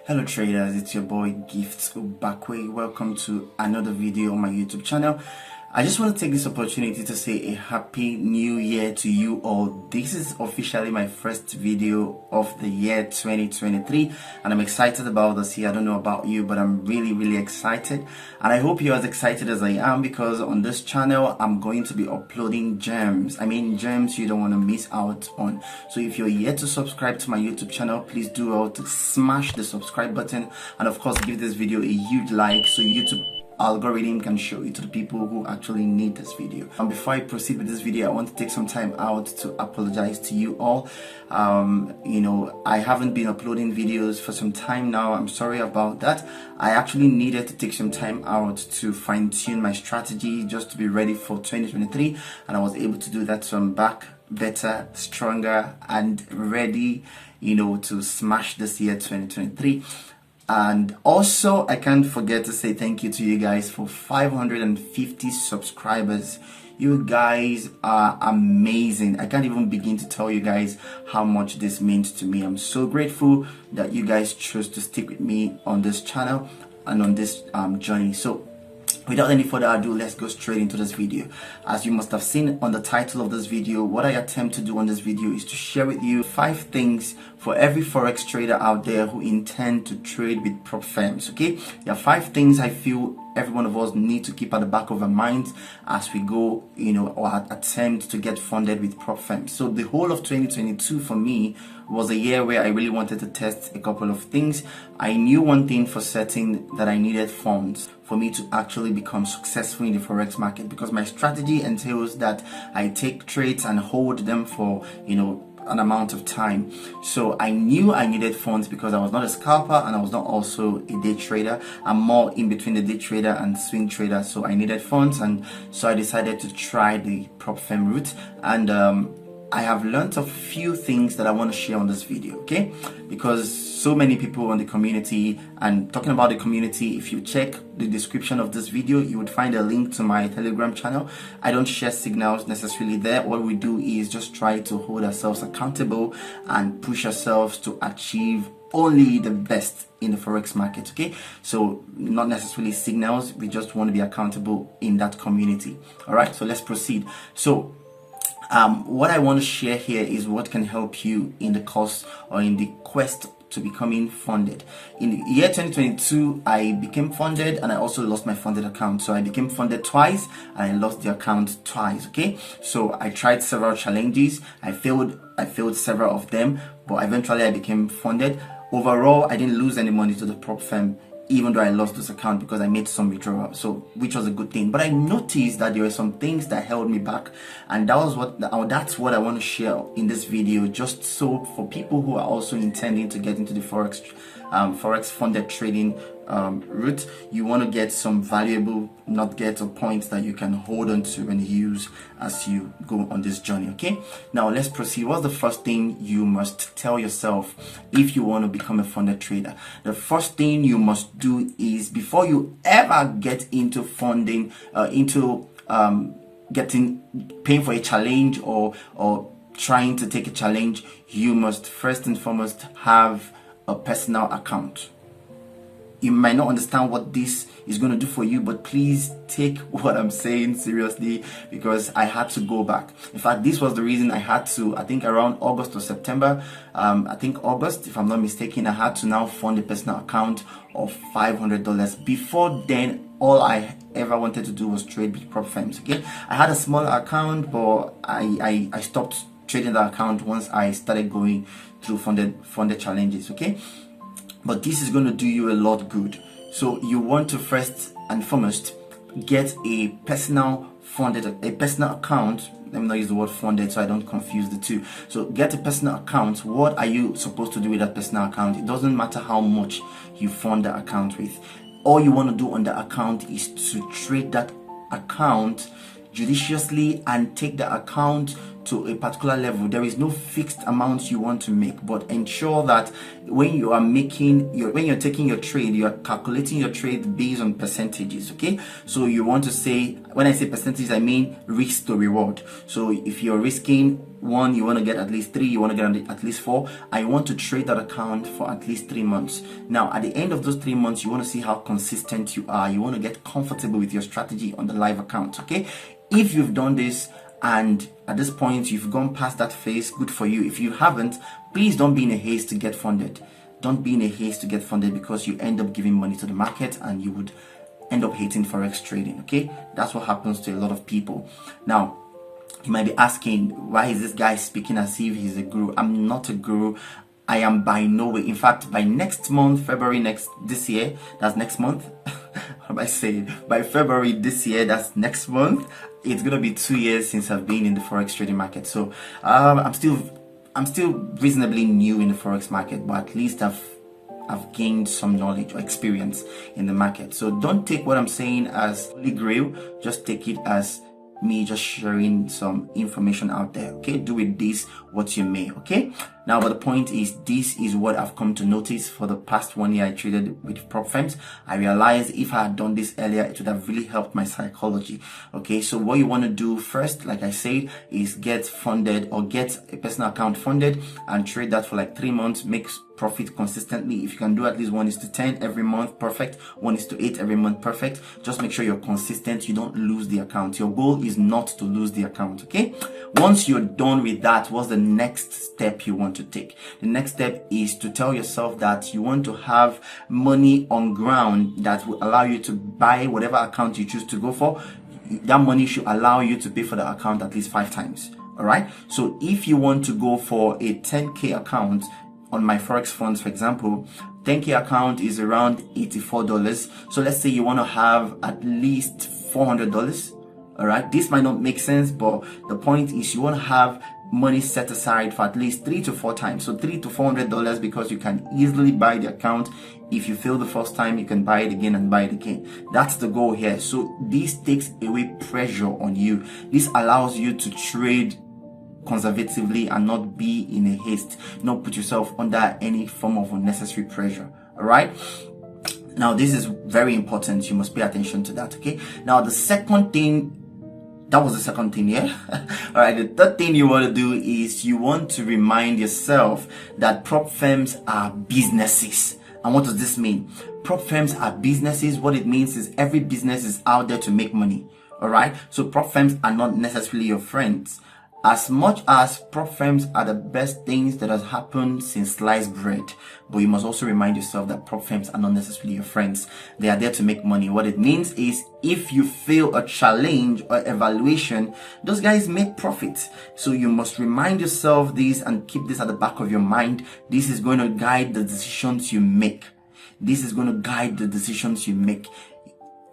Hello traders, it's your boy Gifts Ubakwe. Welcome to another video on my YouTube channel. I just want to take this opportunity to say a happy new year to you all. This is officially my first video of the year 2023 and I'm excited about this year. I don't know about you, but I'm really excited, and I hope you're as excited as I am, because on this channel I'm going to be uploading gems. Gems you don't want to miss out on. So if you're yet to subscribe to my YouTube channel, please do well to smash the subscribe button, and of course give this video a huge like so YouTube algorithm can show it to the people who actually need this video. And before I proceed with this video, I want to take some time out to apologize to you all. I haven't been uploading videos for some time now. I'm sorry about that. I actually needed to take some time out to fine-tune my strategy just to be ready for 2023, and I was able to do that. So I'm back better, stronger, and ready to smash this year 2023. And also, I can't forget to say thank you to you guys for 550 subscribers. You guys are amazing. I can't even begin to tell you guys how much this means to me. I'm so grateful that you guys chose to stick with me on this channel and on this journey. So without any further ado, let's go straight into this video. As you must have seen on the title of this video, what I attempt to do on this video is to share with you 5 things for every forex trader out there who intend to trade with prop firms. Okay, there are 5 things I feel every one of us need to keep at the back of our minds as we go, or attempt to get funded with prop firms. So the whole of 2022 for me was a year where I really wanted to test a couple of things. I knew one thing for certain, that I needed funds for me to actually become successful in the forex market, because my strategy entails that I take trades and hold them for an amount of time. So I knew I needed funds because I was not a scalper and I was not also a day trader. I'm more in between the day trader and swing trader, so I needed funds, and so I decided to try the prop firm route. And I have learned a few things that I want to share on this video, okay? Because so many people on the community, and talking about the community, if you check the description of this video, you would find a link to my Telegram channel. I don't share signals necessarily there. What we do is just try to hold ourselves accountable and push ourselves to achieve only the best in the forex market, okay? So not necessarily signals, we just want to be accountable in that community. All right, so let's proceed. So what I want to share here is what can help you in the course or in the quest to becoming funded. In the year 2022, I became funded and I also lost my funded account. So I became funded twice and I lost the account twice, okay? So I tried several challenges. I failed several of them, but eventually I became funded. Overall, I didn't lose any money to the prop firm, even though I lost this account, because I made some withdrawal, so which was a good thing. But I noticed that there were some things that held me back, and that's what I want to share in this video, just so for people who are also intending to get into the forex funded trading route, you want to get some valuable nuggets or points that you can hold on to and use as you go on this journey. Okay, now let's proceed. What's the first thing you must tell yourself if you want to become a funded trader? The first thing you must do is, before you ever get into funding, paying for a challenge or trying to take a challenge, you must first and foremost have a personal account. You might not understand what this is going to do for you, but please take what I'm saying seriously, because I had to go back. In fact, this was the reason I had to, I think around August or September, I think August if I'm not mistaken, I had to now fund a personal account of $500. Before then, all I ever wanted to do was trade with prop firms. Okay, I had a small account, but I stopped trading the account once I started going through funded challenges. Okay, but this is going to do you a lot good. So you want to first and foremost get a personal account. Let me not use the word funded so I don't confuse the two. So get a personal account. What are you supposed to do with that personal account? It doesn't matter how much you fund the account with. All you want to do on the account is to trade that account judiciously and take the account to a particular level. There is no fixed amount you want to make, but ensure that when you are when you're taking your trade, you are calculating your trade based on percentages. Okay, so you want to say, when I say percentage, I mean risk to reward. So if you're risking 1, you want to get at least 3, you want to get at least 4. I want to trade that account for at least 3 months. Now, at the end of those 3 months, you want to see how consistent you are. You want to get comfortable with your strategy on the live account. Okay, if you've done this and at this point you've gone past that phase, good for you. If you haven't, please don't be in a haste to get funded. Don't be in a haste to get funded, because you end up giving money to the market and you would end up hating forex trading. Okay, that's what happens to a lot of people. Now, you might be asking, why is this guy speaking as if he's a guru? I'm not a guru. I am by no way. In fact, by next month, February this year, that's next month. What am I saying? By February this year, that's next month, it's gonna be 2 years since I've been in the forex trading market. So I'm still reasonably new in the forex market, but at least I've gained some knowledge or experience in the market. So don't take what I'm saying as holy grail. Just take it as me just sharing some information out there. Okay, do with this what you may. Okay, now, but the point is, this is what I've come to notice for the past 1 year I traded with prop firms. I realized if I had done this earlier, it would have really helped my psychology. Okay, so what you want to do first, like I said, is get funded or get a personal account funded and trade that for like 3 months. Make profit consistently. If you can do at least 1:10 every month, perfect. 1:8 every month, perfect. Just make sure you're consistent. You don't lose the account. Your goal is not to lose the account. Okay, once you're done with that, what's the next step you want to take? The next step is to tell yourself that you want to have money on ground that will allow you to buy whatever account you choose to go for. That money should allow you to pay for the account at least 5 times. All right, so if you want to go for a 10K account on my forex funds, for example, 10K account is around $84. So let's say you want to have at least $400. All right, this might not make sense, but the point is you want to have money set aside for at least 3 to 4 times. So $300 to $400, because you can easily buy the account. If you fail the first time, you can buy it again and buy it again. That's the goal here. So this takes away pressure on you. This allows you to trade conservatively and not be in a haste, not put yourself under any form of unnecessary pressure. All right, now this is very important. You must pay attention to that. Okay, now the second thing, that was the second thing, yeah. All right, the third thing you want to do is you want to remind yourself that prop firms are businesses. And what does this mean? Prop firms are businesses. What it means is every business is out there to make money. All right, so prop firms are not necessarily your friends. As much as prop firms are the best things that has happened since sliced bread, but you must also remind yourself that prop firms are not necessarily your friends. They are there to make money. What it means is if you fail a challenge or evaluation, those guys make profit. So you must remind yourself this and keep this at the back of your mind. This is going to guide the decisions you make. This is going to guide the decisions you make.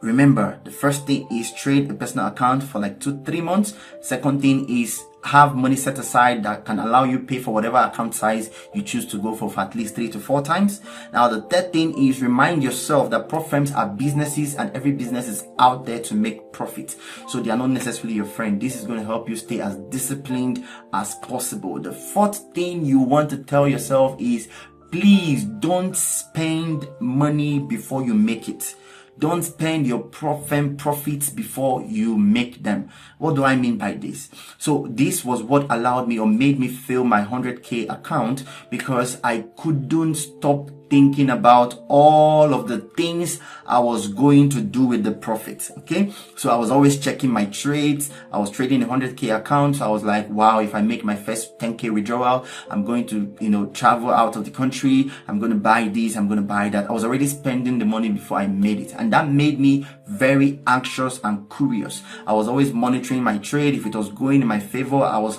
Remember, the first thing is trade a personal account for like 2-3 months. Second thing is have money set aside that can allow you pay for whatever account size you choose to go for at least 3 to 4 times. Now, the third thing is remind yourself that prop firms are businesses and every business is out there to make profit. So they are not necessarily your friend. This is going to help you stay as disciplined as possible. The fourth thing you want to tell yourself is please don't spend money before you make it. Don't spend your prop firm profits before you make them. What do I mean by this? So this was what allowed me or made me fail my 100K account, because I couldn't stop thinking about all of the things I was going to do with the profits. Okay, so I was always checking my trades. I was trading a 100K account. So I was like, wow, if I make my first 10K withdrawal, I'm going to, travel out of the country. I'm going to buy this. I'm going to buy that. I was already spending the money before I made it. And that made me very anxious and curious. I was always monitoring my trade. If it was going in my favor, I was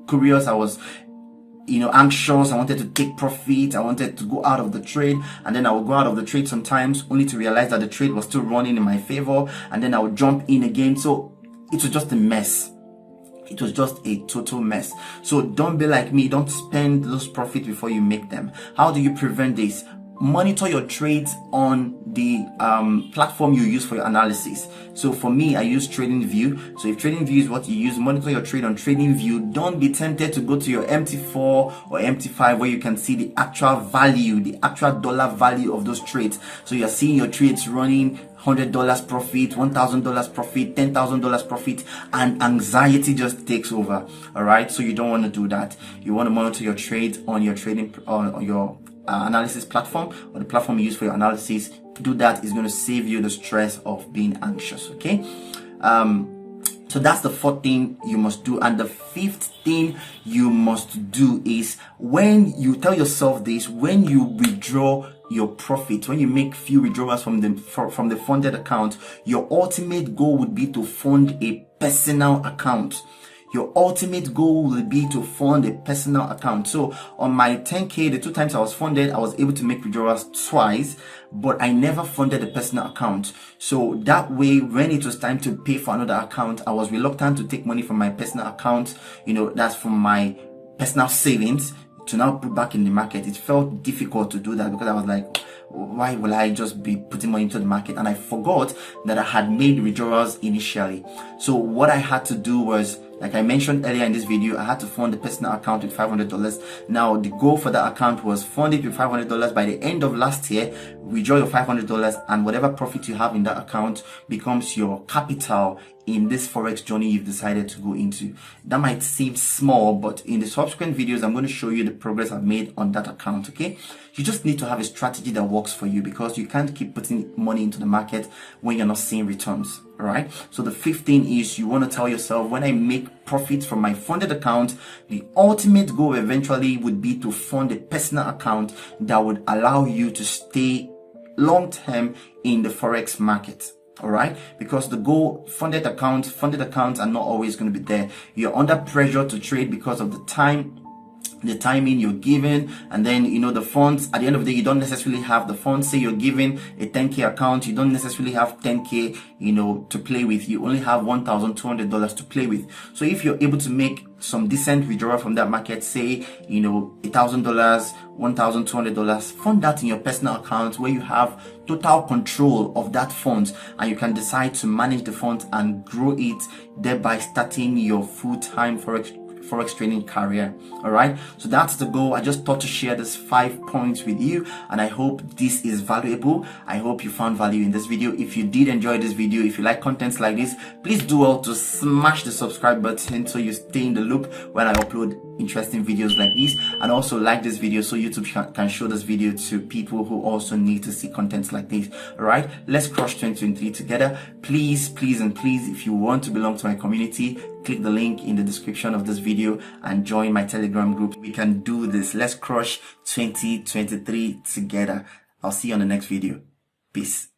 curious. I was anxious. I wanted to take profit. I wanted to go out of the trade, and then I would go out of the trade sometimes only to realize that the trade was still running in my favor, and then I would jump in again. So it was just a mess. It was just a total mess. So don't be like me. Don't spend those profits before you make them. How do you prevent this? monitor your trades on the platform you use for your analysis. So for me, I use TradingView. So if TradingView is what you use, monitor your trade on TradingView. Don't be tempted to go to your MT4 or MT5 where you can see the actual value, the actual dollar value of those trades. So you're seeing your trades running $100 profit, $1,000 profit, $10,000 profit, and anxiety just takes over. All right, so you don't want to do that. You want to monitor your trades on your trading on your analysis platform, or the platform you use for your analysis. Do that is going to save you the stress of being anxious. Okay. So that's the fourth thing you must do. And the fifth thing you must do is, when you tell yourself this, when you withdraw your profit, when you make few withdrawals from the funded account, your ultimate goal would be to fund a personal account. Your ultimate goal will be to fund a personal account. So on my 10K, the 2 times I was funded, I was able to make withdrawals twice, but I never funded a personal account. So that way, when it was time to pay for another account, I was reluctant to take money from my personal account. You know, that's from my personal savings to now put back in the market. It felt difficult to do that because I was like, why will I just be putting money into the market? And I forgot that I had made withdrawals initially. So what I had to do was, like I mentioned earlier in this video, I had to fund the personal account with $500. Now the goal for that account was fund it with $500 by the end of last year. Withdraw your $500, and whatever profit you have in that account becomes your capital in this forex journey you've decided to go into. That might seem small, but in the subsequent videos, I'm going to show you the progress I've made on that account. Okay, you just need to have a strategy that works for you, because you can't keep putting money into the market when you're not seeing returns. All right, so the fifth thing is, you want to tell yourself, when I make profits from my funded account, the ultimate goal eventually would be to fund a personal account that would allow you to stay long term in the forex market. All right, because the goal, funded accounts are not always going to be there. You're under pressure to trade because of the timing you're given, and then, you know, the funds at the end of the day, you don't necessarily have the funds. Say you're given a 10K account, you don't necessarily have 10K, you know, to play with. You only have $1,200 to play with. So if you're able to make some decent withdrawal from that market, say, you know, $1,000, $1,200, fund that in your personal account where you have total control of that fund, and you can decide to manage the funds and grow it, thereby starting your full-time forex trading career. All right, so that's the goal. I just thought to share these 5 points with you, and I hope this is valuable. I hope you found value in this video. If you did enjoy this video, if you like contents like this, please do well to smash the subscribe button so you stay in the loop when I upload interesting videos like these, and also like this video so YouTube can show this video to people who also need to see contents like this. All right, let's crush 2023 together. Please, and please, if you want to belong to my community, click the link in the description of this video and join my Telegram group. We can do this. Let's crush 2023 together. I'll see you on the next video. Peace.